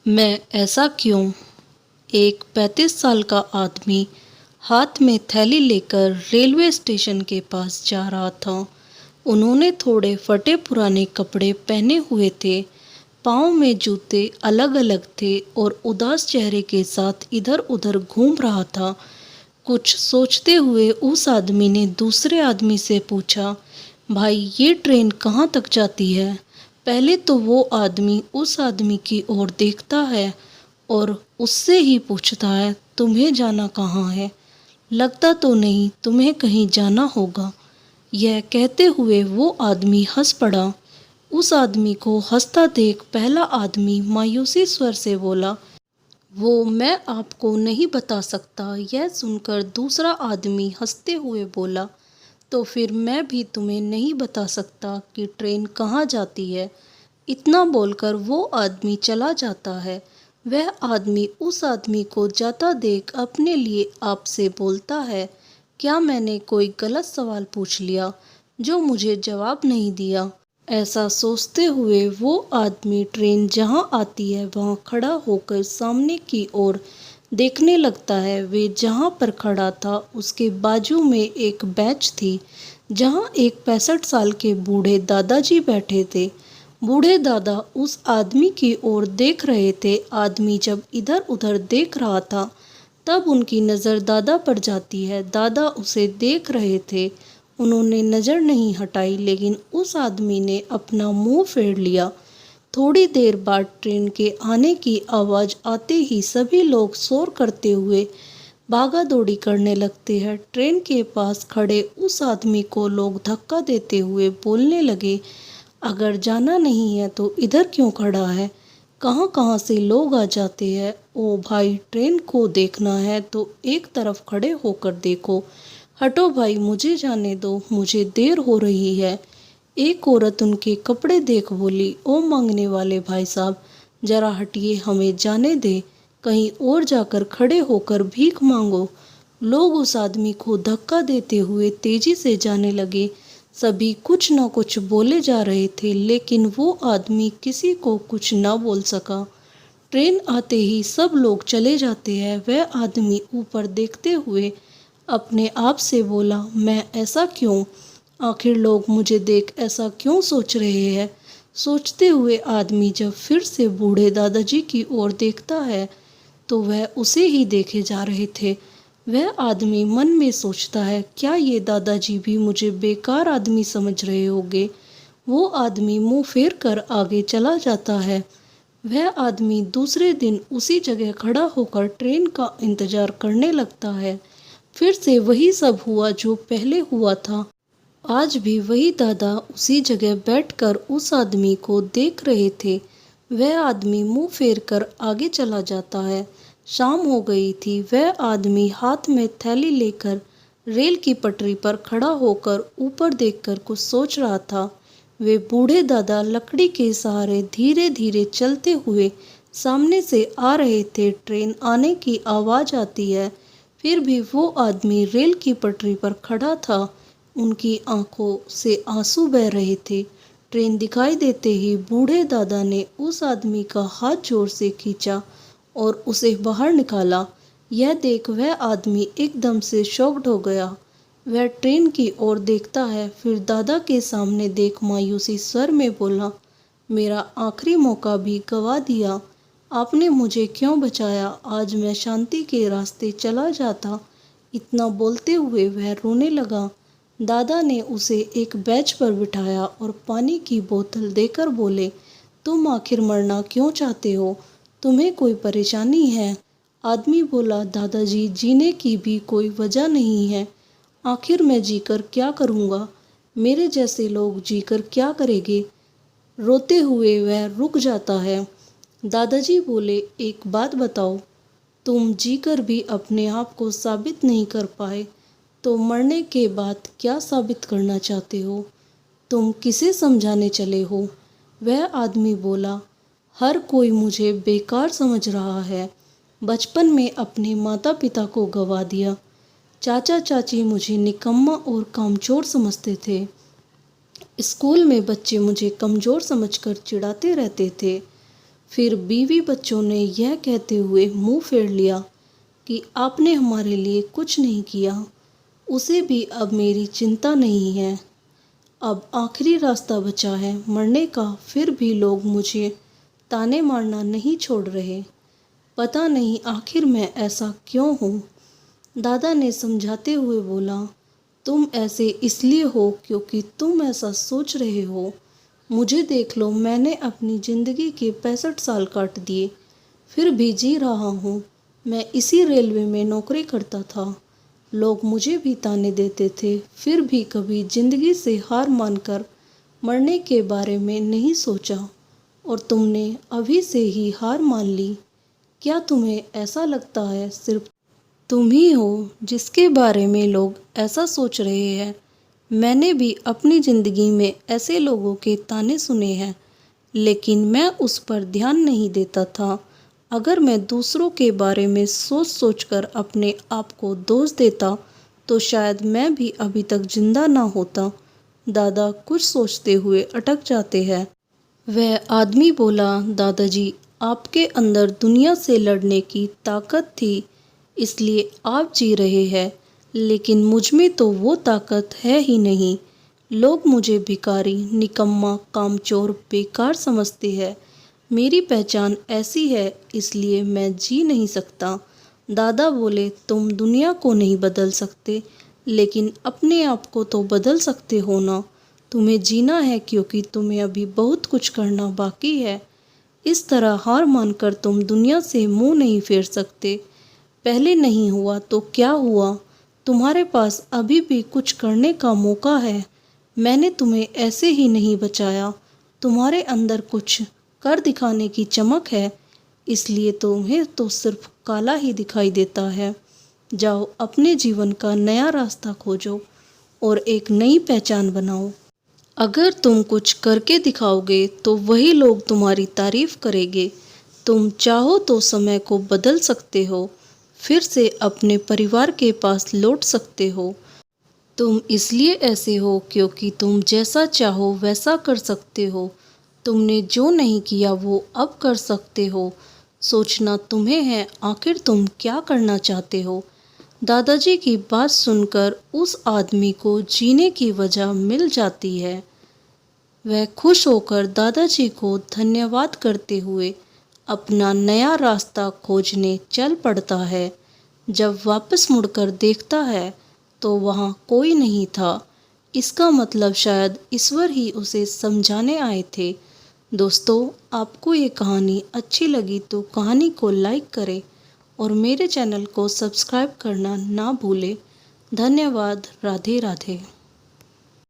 मैं ऐसा क्यों? एक 35 साल का आदमी हाथ में थैली लेकर रेलवे स्टेशन के पास जा रहा था। उन्होंने थोड़े फटे पुराने कपड़े पहने हुए थे, पाँव में जूते अलग अलग थे और उदास चेहरे के साथ इधर उधर घूम रहा था। कुछ सोचते हुए उस आदमी ने दूसरे आदमी से पूछा, भाई ये ट्रेन कहाँ तक जाती है? पहले तो वो आदमी उस आदमी की ओर देखता है और उससे ही पूछता है, तुम्हें जाना कहाँ है? लगता तो नहीं तुम्हें कहीं जाना होगा। यह कहते हुए वो आदमी हंस पड़ा। उस आदमी को हंसता देख पहला आदमी मायूसी स्वर से बोला, वो मैं आपको नहीं बता सकता। यह सुनकर दूसरा आदमी हंसते हुए बोला, तो फिर मैं भी तुम्हें नहीं बता सकता कि ट्रेन कहाँ जाती है। इतना बोलकर वो आदमी चला जाता है। वह आदमी उस आदमी को जाता देख अपने लिए आपसे बोलता है, क्या मैंने कोई गलत सवाल पूछ लिया जो मुझे जवाब नहीं दिया? ऐसा सोचते हुए वो आदमी ट्रेन जहाँ आती है वहाँ खड़ा होकर सामने की ओर देखने लगता है। वे जहाँ पर खड़ा था उसके बाजू में एक बेंच थी जहाँ एक 65 साल के बूढ़े दादाजी बैठे थे। बूढ़े दादा उस आदमी की ओर देख रहे थे। आदमी जब इधर उधर देख रहा था तब उनकी नज़र दादा पर जाती है। दादा उसे देख रहे थे, उन्होंने नज़र नहीं हटाई, लेकिन उस आदमी ने अपना मुंह फेर लिया। थोड़ी देर बाद ट्रेन के आने की आवाज़ आते ही सभी लोग शोर करते हुए भागा दौड़ी करने लगते हैं। ट्रेन के पास खड़े उस आदमी को लोग धक्का देते हुए बोलने लगे, अगर जाना नहीं है तो इधर क्यों खड़ा है? कहाँ कहाँ से लोग आ जाते हैं। ओ भाई, ट्रेन को देखना है तो एक तरफ खड़े होकर देखो। हटो भाई, मुझे जाने दो, मुझे देर हो रही है। एक औरत उनके कपड़े देख बोली, ओ मांगने वाले भाई साहब, जरा हटिए, हमें जाने दे, कहीं और जाकर खड़े होकर भीख मांगो। लोग उस आदमी को धक्का देते हुए तेजी से जाने लगे। सभी कुछ न कुछ बोले जा रहे थे, लेकिन वो आदमी किसी को कुछ न बोल सका। ट्रेन आते ही सब लोग चले जाते हैं। वह आदमी ऊपर देखते हुए अपने आप से बोला, मैं ऐसा क्यों? आखिर लोग मुझे देख ऐसा क्यों सोच रहे हैं? सोचते हुए आदमी जब फिर से बूढ़े दादाजी की ओर देखता है तो वह उसे ही देखे जा रहे थे। वह आदमी मन में सोचता है, क्या ये दादाजी भी मुझे बेकार आदमी समझ रहे होंगे? वो आदमी मुंह फेर कर आगे चला जाता है। वह आदमी दूसरे दिन उसी जगह खड़ा होकर ट्रेन का इंतजार करने लगता है। फिर से वही सब हुआ जो पहले हुआ था। आज भी वही दादा उसी जगह बैठकर उस आदमी को देख रहे थे। वह आदमी मुंह फेर कर आगे चला जाता है। शाम हो गई थी। वह आदमी हाथ में थैली लेकर रेल की पटरी पर खड़ा होकर ऊपर देखकर कुछ सोच रहा था। वे बूढ़े दादा लकड़ी के सहारे धीरे धीरे चलते हुए सामने से आ रहे थे। ट्रेन आने की आवाज़ आती है, फिर भी वो आदमी रेल की पटरी पर खड़ा था। उनकी आंखों से आंसू बह रहे थे। ट्रेन दिखाई देते ही बूढ़े दादा ने उस आदमी का हाथ जोर से खींचा और उसे बाहर निकाला। यह देख वह आदमी एकदम से शॉक्ड हो गया। वह ट्रेन की ओर देखता है, फिर दादा के सामने देख मायूसी स्वर में बोला, मेरा आखिरी मौका भी गवा दिया। आपने मुझे क्यों बचाया? आज मैं शांति के रास्ते चला जाता। इतना बोलते हुए वह रोने लगा। दादा ने उसे एक बेंच पर बिठाया और पानी की बोतल देकर बोले, तुम आखिर मरना क्यों चाहते हो? तुम्हें कोई परेशानी है? आदमी बोला, दादाजी, जीने की भी कोई वजह नहीं है। आखिर मैं जीकर क्या करूँगा? मेरे जैसे लोग जीकर क्या करेंगे? रोते हुए वह रुक जाता है। दादाजी बोले, एक बात बताओ, तुम जीकर भी अपने आप को साबित नहीं कर पाए तो मरने के बाद क्या साबित करना चाहते हो? तुम किसे समझाने चले हो? वह आदमी बोला, हर कोई मुझे बेकार समझ रहा है। बचपन में अपने माता पिता को गवा दिया। चाचा चाची मुझे निकम्मा और कामचोर समझते थे। स्कूल में बच्चे मुझे कमज़ोर समझकर चिढ़ाते रहते थे। फिर बीवी बच्चों ने यह कहते हुए मुंह फेर लिया कि आपने हमारे लिए कुछ नहीं किया। उसे भी अब मेरी चिंता नहीं है। अब आखिरी रास्ता बचा है मरने का, फिर भी लोग मुझे ताने मारना नहीं छोड़ रहे। पता नहीं आखिर मैं ऐसा क्यों हूँ। दादा ने समझाते हुए बोला, तुम ऐसे इसलिए हो क्योंकि तुम ऐसा सोच रहे हो। मुझे देख लो, मैंने अपनी ज़िंदगी के 65 साल काट दिए, फिर भी जी रहा हूँ। मैं इसी रेलवे में नौकरी करता था। लोग मुझे भी ताने देते थे, फिर भी कभी ज़िंदगी से हार मानकर मरने के बारे में नहीं सोचा। और तुमने अभी से ही हार मान ली। क्या तुम्हें ऐसा लगता है सिर्फ तुम ही हो जिसके बारे में लोग ऐसा सोच रहे हैं? मैंने भी अपनी ज़िंदगी में ऐसे लोगों के ताने सुने हैं, लेकिन मैं उस पर ध्यान नहीं देता था। अगर मैं दूसरों के बारे में सोच सोचकर अपने आप को दोष देता तो शायद मैं भी अभी तक जिंदा ना होता। दादा कुछ सोचते हुए अटक जाते हैं। वह आदमी बोला, दादाजी, आपके अंदर दुनिया से लड़ने की ताकत थी, इसलिए आप जी रहे हैं, लेकिन मुझ में तो वो ताकत है ही नहीं। लोग मुझे भिखारी, निकम्मा, कामचोर, बेकार समझते हैं। मेरी पहचान ऐसी है, इसलिए मैं जी नहीं सकता। दादा बोले, तुम दुनिया को नहीं बदल सकते, लेकिन अपने आप को तो बदल सकते हो ना। तुम्हें जीना है क्योंकि तुम्हें अभी बहुत कुछ करना बाकी है। इस तरह हार मानकर तुम दुनिया से मुंह नहीं फेर सकते। पहले नहीं हुआ तो क्या हुआ, तुम्हारे पास अभी भी कुछ करने का मौका है। मैंने तुम्हें ऐसे ही नहीं बचाया। तुम्हारे अंदर कुछ कर दिखाने की चमक है, इसलिए तुम्हें तो सिर्फ काला ही दिखाई देता है। जाओ, अपने जीवन का नया रास्ता खोजो और एक नई पहचान बनाओ। अगर तुम कुछ करके दिखाओगे तो वही लोग तुम्हारी तारीफ करेंगे। तुम चाहो तो समय को बदल सकते हो, फिर से अपने परिवार के पास लौट सकते हो। तुम इसलिए ऐसे हो क्योंकि तुम जैसा चाहो वैसा कर सकते हो। तुमने जो नहीं किया वो अब कर सकते हो। सोचना तुम्हें है, आखिर तुम क्या करना चाहते हो। दादाजी की बात सुनकर उस आदमी को जीने की वजह मिल जाती है। वह खुश होकर दादाजी को धन्यवाद करते हुए अपना नया रास्ता खोजने चल पड़ता है। जब वापस मुड़कर देखता है तो वहाँ कोई नहीं था। इसका मतलब शायद ईश्वर ही उसे समझाने आए थे। दोस्तों, आपको ये कहानी अच्छी लगी तो कहानी को लाइक करें और मेरे चैनल को सब्सक्राइब करना ना भूलें। धन्यवाद। राधे राधे।